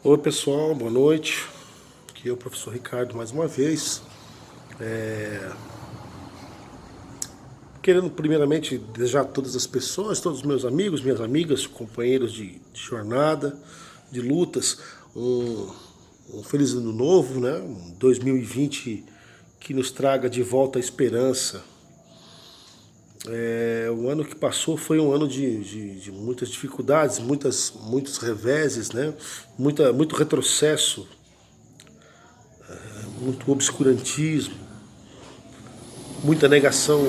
Oi pessoal, boa noite. Aqui é o professor Ricardo mais uma vez. Querendo primeiramente desejar a todas as pessoas, todos os meus amigos, minhas amigas, companheiros de jornada, de lutas, um feliz ano novo, né? Um 2020 que nos traga de volta a esperança. O ano que passou foi um ano de muitas dificuldades, muitos reveses, né? Muito retrocesso, muito obscurantismo, muita negação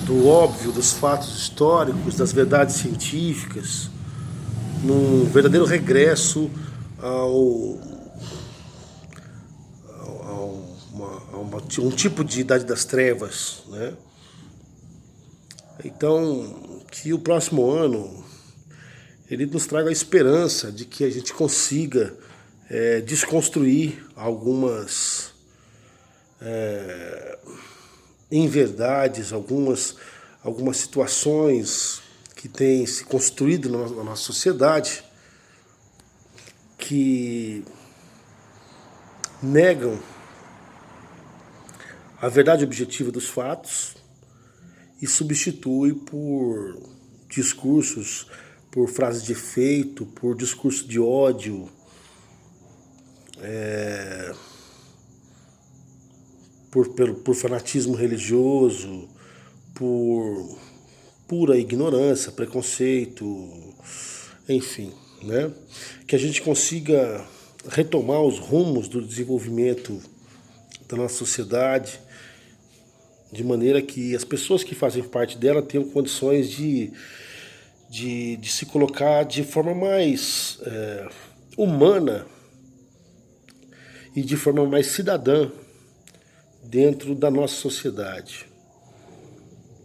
do óbvio, dos fatos históricos, das verdades científicas, num verdadeiro regresso ao, um tipo de idade das trevas, né? Então, que o próximo ano ele nos traga a esperança de que a gente consiga desconstruir algumas inverdades, algumas situações que têm se construído na nossa sociedade que negam a verdade objetiva dos fatos e substitui por discursos, por frases de efeito, por discurso de ódio, por fanatismo religioso, por pura ignorância, preconceito, enfim, né? Que a gente consiga retomar os rumos do desenvolvimento da nossa sociedade, de maneira que as pessoas que fazem parte dela tenham condições de se colocar de forma mais humana e de forma mais cidadã dentro da nossa sociedade.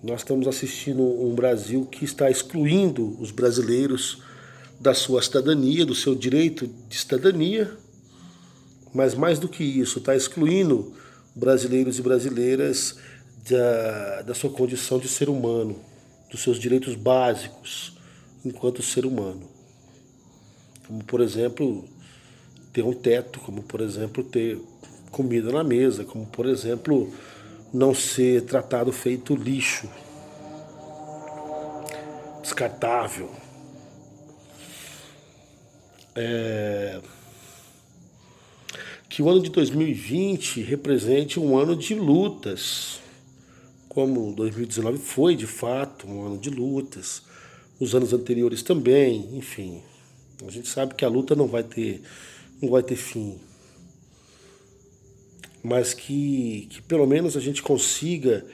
Nós estamos assistindo um Brasil que está excluindo os brasileiros da sua cidadania, do seu direito de cidadania, mas mais do que isso, está excluindo brasileiros e brasileiras da sua condição de ser humano, dos seus direitos básicos enquanto ser humano. Como, por exemplo, ter um teto, como, por exemplo, ter comida na mesa, como, por exemplo, não ser tratado feito lixo, descartável. Que o ano de 2020 represente um ano de lutas, como 2019 foi de fato um ano de lutas, os anos anteriores também, enfim. A gente sabe que a luta não vai ter fim, mas que pelo menos a gente consiga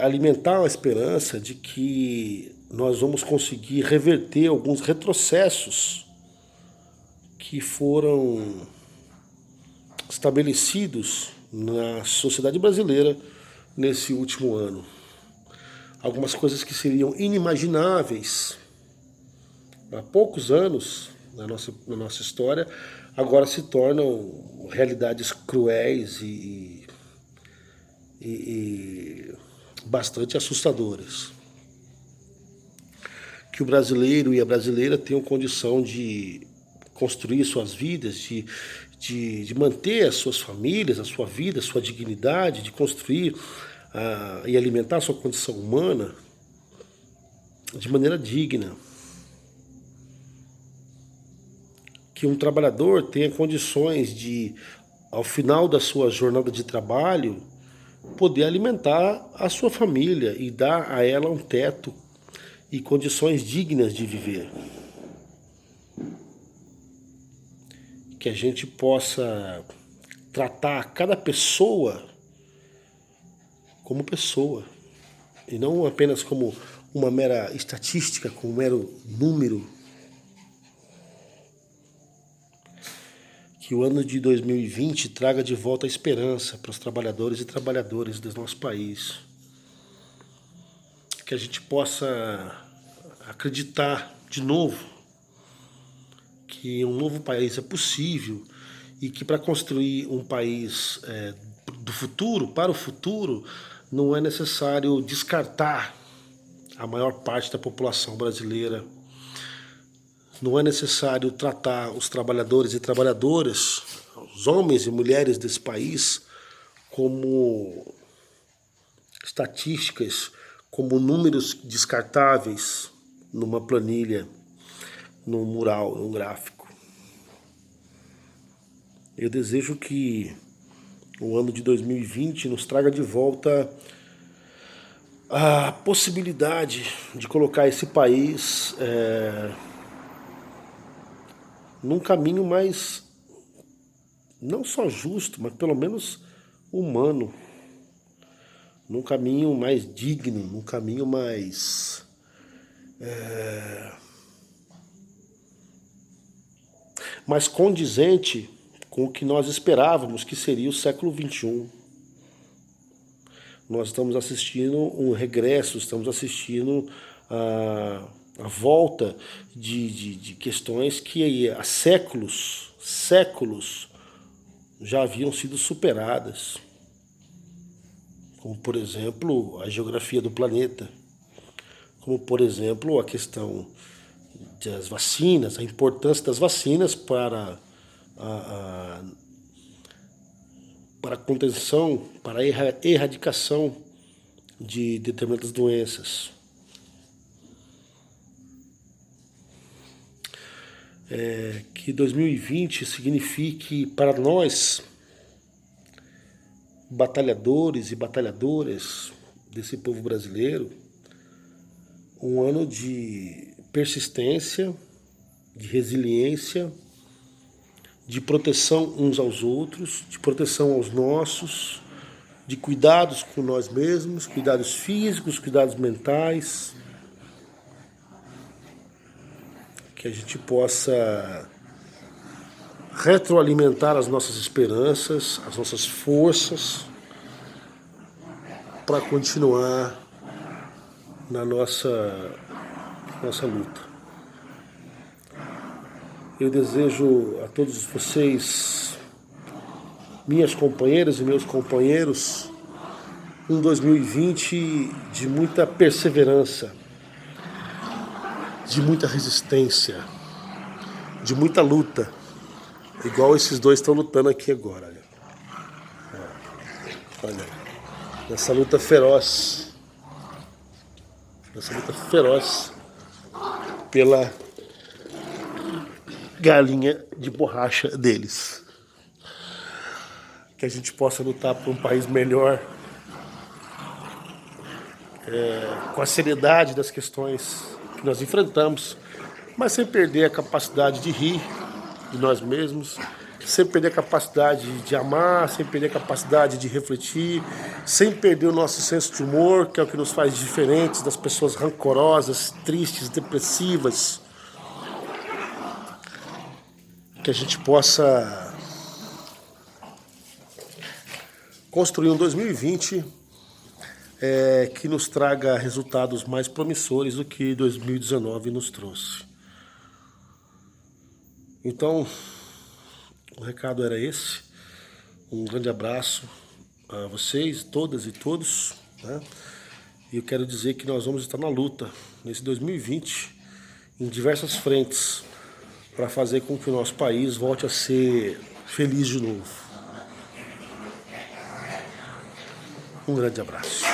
alimentar a esperança de que nós vamos conseguir reverter alguns retrocessos que foram estabelecidos na sociedade brasileira nesse último ano. Algumas coisas que seriam inimagináveis há poucos anos na nossa história, agora se tornam realidades cruéis e bastante assustadoras. Que o brasileiro e a brasileira tenham condição de construir suas vidas, de manter as suas famílias, a sua vida, a sua dignidade, de construir e alimentar a sua condição humana de maneira digna. Que um trabalhador tenha condições de, ao final da sua jornada de trabalho, poder alimentar a sua família e dar a ela um teto e condições dignas de viver. Que a gente possa tratar cada pessoa como pessoa e não apenas como uma mera estatística, como um mero número. Que o ano de 2020 traga de volta a esperança para os trabalhadores e trabalhadoras do nosso país. Que a gente possa acreditar de novo que um novo país é possível e que para construir um país do futuro, para o futuro, não é necessário descartar a maior parte da população brasileira, Não é necessário tratar os trabalhadores e trabalhadoras, os homens e mulheres desse país, como estatísticas, como números descartáveis numa planilha, num mural, num gráfico. Eu desejo que o ano de 2020 nos traga de volta a possibilidade de colocar esse país num caminho mais, não só justo, mas pelo menos humano, num caminho mais digno, num caminho mais mais condizente com o que nós esperávamos que seria o século XXI. Nós estamos assistindo um regresso, estamos assistindo a volta de questões que há séculos já haviam sido superadas. Como, por exemplo, a geografia do planeta. Como, por exemplo, a questão das vacinas, a importância das vacinas para a contenção, para a erradicação de determinadas doenças. Que 2020 signifique para nós, batalhadores e batalhadoras desse povo brasileiro, um ano de persistência, de resiliência, de proteção uns aos outros, de proteção aos nossos, de cuidados com nós mesmos, cuidados físicos, cuidados mentais, que a gente possa retroalimentar as nossas esperanças, as nossas forças, para continuar na nossa luta. Eu desejo a todos vocês, minhas companheiras e meus companheiros, um 2020 de muita perseverança, de muita resistência, de muita luta, igual esses dois estão lutando aqui agora. Olha, nessa luta feroz, pela galinha de borracha deles. Que a gente possa lutar por um país melhor, com a seriedade das questões que nós enfrentamos, mas sem perder a capacidade de rir de nós mesmos, sem perder a capacidade de amar, sem perder a capacidade de refletir, sem perder o nosso senso de humor, que é o que nos faz diferentes das pessoas rancorosas, tristes, depressivas. Que a gente possa construir um 2020 que nos traga resultados mais promissores do que 2019 nos trouxe. Então, o recado era esse. Um grande abraço a vocês, todas e todos, né? E eu quero dizer que nós vamos estar na luta nesse 2020 em diversas frentes para fazer com que o nosso país volte a ser feliz de novo. Um grande abraço.